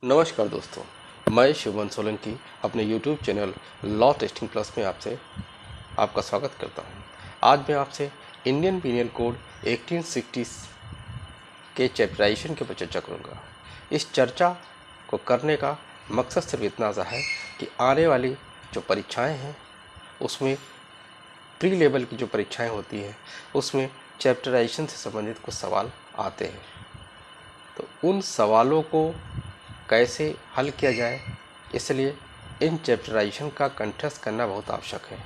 नमस्कार दोस्तों, मैं शिवन सोलंकी अपने YouTube channel law testing plus में आपसे आपका स्वागत करता हूं। आज मैं आपसे इंडियन पीनल कोड 1860 के चैप्टराइजेशन के ऊपर चर्चा करूंगा। इस चर्चा को करने का मकसद सिर्फ इतना सा है कि आने वाली जो परीक्षाएं हैं उसमें प्री लेवल की जो परीक्षाएं होती हैं उसमें चैप्टराइजेशन से संबंधित कुछ सवाल आते हैं, तो उन सवालों को कैसे हल किया जाए, इसलिए इन चैप्टराइजेशन का कंठस्थ करना बहुत आवश्यक है।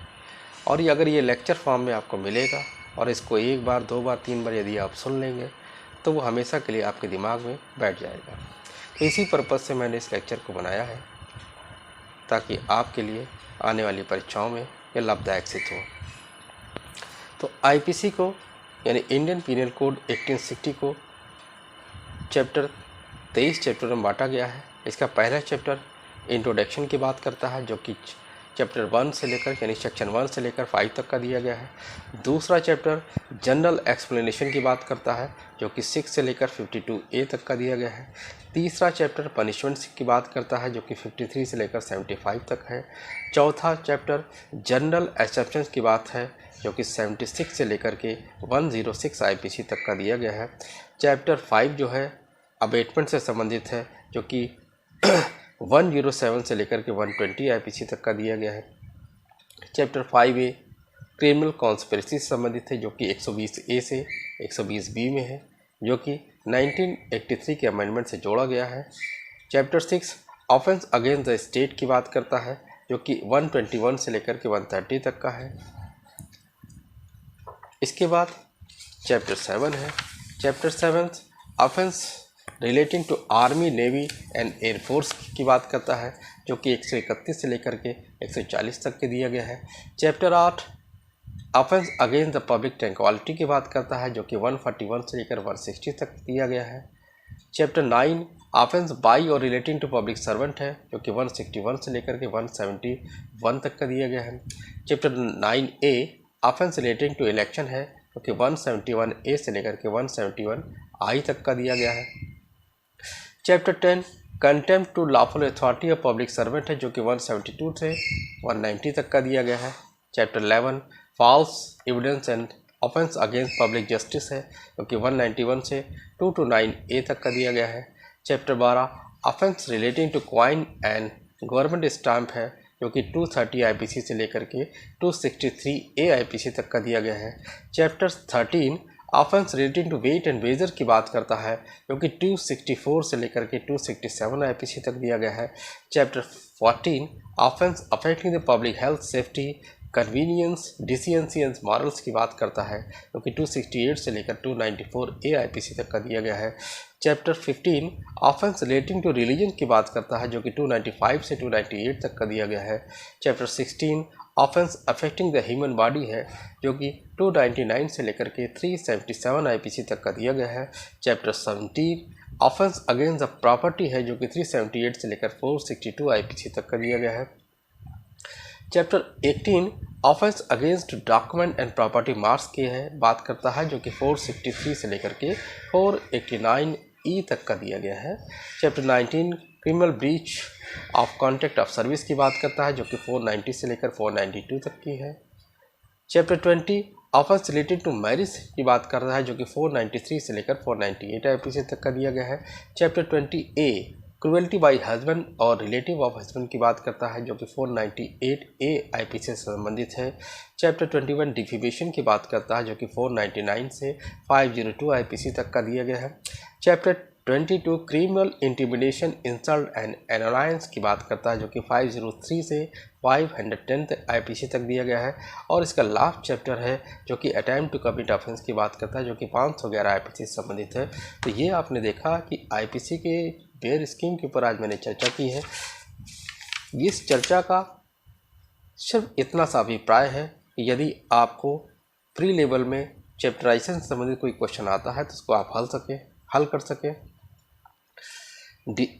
और ये अगर ये लेक्चर फॉर्म में आपको मिलेगा और इसको एक बार, दो बार, तीन बार यदि आप सुन लेंगे तो वो हमेशा के लिए आपके दिमाग में बैठ जाएगा। तो इसी पर्पज़ से मैंने इस लेक्चर को बनाया है ताकि आपके लिए आने वाली परीक्षाओं में ये लाभदायक सिद्ध हो। तो आईपीसी को यानी इंडियन पीनल कोड 1860 को चैप्टर 23 चैप्टर में बांटा गया है। इसका पहला चैप्टर इंट्रोडक्शन की बात करता है जो कि चैप्टर 1 से लेकर यानी सेक्शन 1 से लेकर 5 तक का दिया गया है। दूसरा चैप्टर जनरल एक्सप्लेनेशन की बात करता है जो कि 6 से लेकर 52A तक का दिया गया है। तीसरा चैप्टर पनिशमेंट्स की बात करता है जो कि 53 से लेकर 75 तक है। चौथा चैप्टर जनरल एक्सेप्शंस की बात है जो कि 76 से लेकर के 106 आईपीसी तक का दिया गया है। चैप्टर 5 जो है अबेटमेंट से संबंधित है जो कि 107 से लेकर के 120 आईपीसी तक का दिया गया है। चैप्टर 5A क्रिमिनल कॉन्स्पिरेसी से संबंधित है जो कि 120A से 120B में है, जो कि 1983 के अमेंडमेंट से जोड़ा गया है। Chapter 6 offence against the state की बात करता है जो कि 121 से लेकर के 130 तक का है। इसके बाद चैप्टर 7 है। Chapter 7 offence relating to army, navy and air force की बात करता है जो कि 131 से लेकर के 140 तक के दिया गया है। Chapter 8 offence against the public tranquillity की बात करता है जो कि 141 से लेकर 160 तक दिया गया है। चैप्टर 9 ऑफेंस बाई और रिलेटिंग टू पब्लिक सर्वेंट है जो कि 161 से लेकर के 171 तक का दिया गया है। Chapter 9A offence relating to election है जो कि 171A से लेकर के 171I तक का दिया गया है। Chapter 10 contempt to lawful authority of public servant है जो कि 172 से 190 तक का दिया गया है। Chapter 11 false evidence and offence against public justice है जो कि 191 से 229A तक का दिया गया है। Chapter 12 offence relating to coin and government stamp है जो कि 230 आईपीसी से लेकर के 263A आईपीसी तक का दिया गया है। Chapter 13 offence relating to weight and measure की बात करता है जो कि 264 से लेकर के 267 आईपीसी तक दिया गया है। Chapter 14 offence affecting the public health, safety, convenience, decency and morals की बात करता है जो कि 268 से लेकर 294A आईपीसी तक का दिया गया है। Chapter 15 offence relating to religion की बात करता है जो कि 295 से 298 तक का दिया गया है। Chapter 16 offence affecting the human body है जो कि 299 से लेकर के 377 आईपीसी तक का दिया गया है। Chapter 17 offence against the property है जो कि 378 से लेकर 462 आईपीसी तक का दिया गया है। Chapter 18 offence against document and property marks की है बात करता है जो कि 463 से लेकर के 489E तक का दिया गया है। Chapter 19 criminal breach of contract of service की बात करता है जो कि 490 से लेकर 492 तक की है। Chapter 20 offence related to marriage की बात कर रहा है जो कि 493 से लेकर 498 आईपीसी तक का दिया गया है। Chapter 20A cruelty bye husband और रिलेटिव ऑफ हस्बैंड की बात करता है जो कि 498A आईपीसी से संबंधित है। चैप्टर 21 डिफेमेशन की बात करता है जो कि 499 से 502 आईपीसी तक का दिया गया है। Chapter 22 criminal intimidation, insult and annoyance की बात करता है जो कि 503 से 510 आईपीसी तक दिया गया है। और इसका लास्ट चैप्टर है जो कि अटेम्प्ट टू कमिट ऑफेंस की बात करता है जो कि 511 आईपीसी से संबंधित है। तो ये आपने देखा कि आईपीसी के बेयर स्कीम के ऊपर आज मैंने चर्चा की है। इस चर्चा का सिर्फ इतना सा अभिप्राय है कि यदि आपको प्री लेवल में चैप्टराइजेशन से संबंधित कोई क्वेश्चन आता है तो उसको आप हल कर सकें।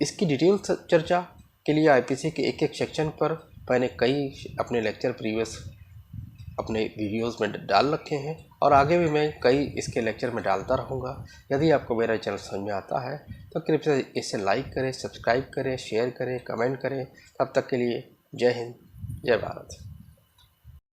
इसकी डिटेल चर्चा के लिए आईपीसी के एक एक सेक्शन पर मैंने कई अपने लेक्चर प्रीवियस अपने वीडियोस में डाल रखे हैं और आगे भी मैं कई इसके लेक्चर में डालता रहूँगा। यदि आपको मेरा चैनल समझ में आता है तो कृपया इसे लाइक करें, सब्सक्राइब करें, शेयर करें, कमेंट करें। तब तक के लिए जय हिंद, जय भारत।